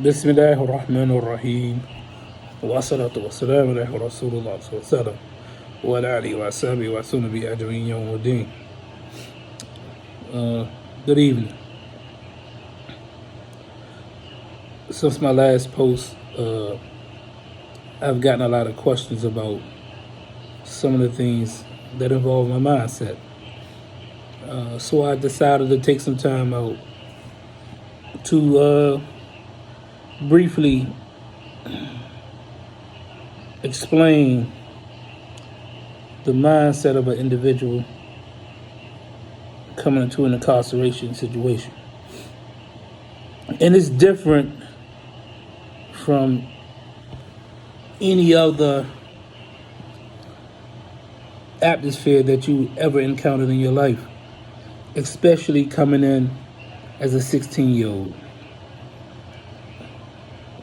بسم الله الرحمن الرحيم والصلاة والسلام على رسول الله صلى الله عليه وسلم وعلى آله وأصحابه وسنة أجمعين يوم الدين. Good evening. Since my last post, I've gotten a lot of questions about some of the things that involve my mindset. So I decided to take some time out to briefly explain the mindset of an individual coming into an incarceration situation. And it's different from any other atmosphere that you ever encountered in your life, especially coming in as a 16-year-old.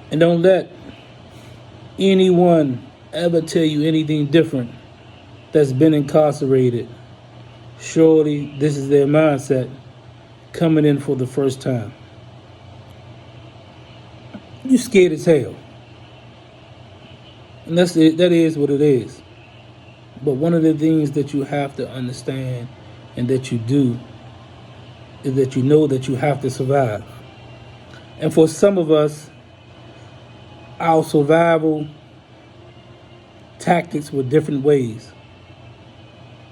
And don't let anyone ever tell you anything different that's been incarcerated. Surely this is their mindset coming in for the first time. You scared as hell. And that is what it is. But one of the things that you have to understand and that you do is that you know that you have to survive. And for some of us, our survival tactics were different ways.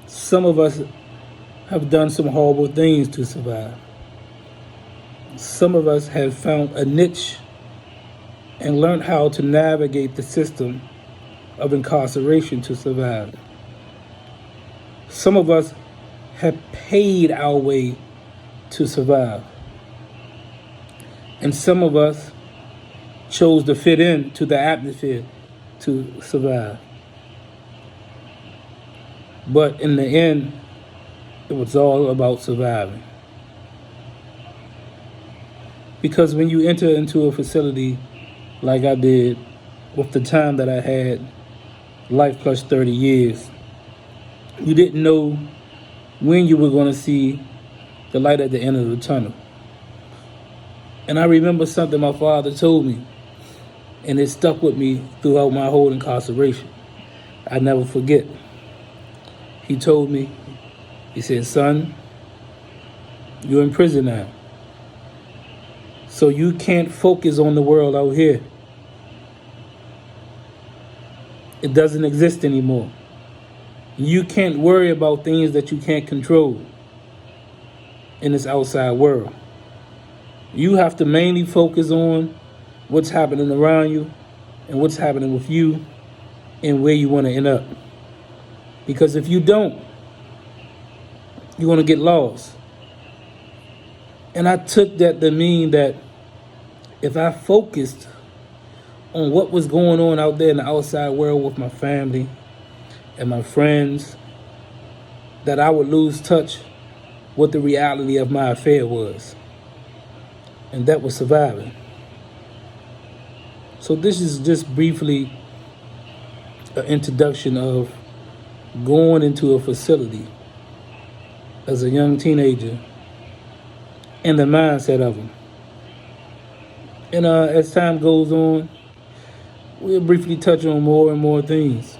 Some of us have done some horrible things to survive. Some of us have found a niche and learned how to navigate the system of incarceration to survive. Some of us have paid our way to survive. And some of us chose to fit into the atmosphere to survive. But in the end, it was all about surviving. Because when you enter into a facility like I did, with the time that I had, life plus 30 years, you didn't know when you were going to see the light at the end of the tunnel. And I remember something my father told me, and it stuck with me throughout my whole incarceration. I never forget. He told me, he said, "Son, you're in prison now. So you can't focus on the world out here. It doesn't exist anymore. You can't worry about things that you can't control in this outside world. You have to mainly focus on what's happening around you and what's happening with you and where you want to end up. Because if you don't, you're going to get lost." And I took that to mean that if I focused on what was going on out there in the outside world with my family and my friends, that I would lose touch what the reality of my affair was. And that was surviving. So this is just briefly an introduction of going into a facility as a young teenager and the mindset of them. And as time goes on, we'll briefly touch on more and more things.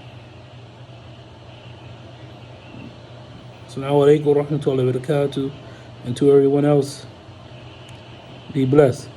Assalamu alaikum wa rahmatullahi wa barakatuh. And to everyone else, be blessed.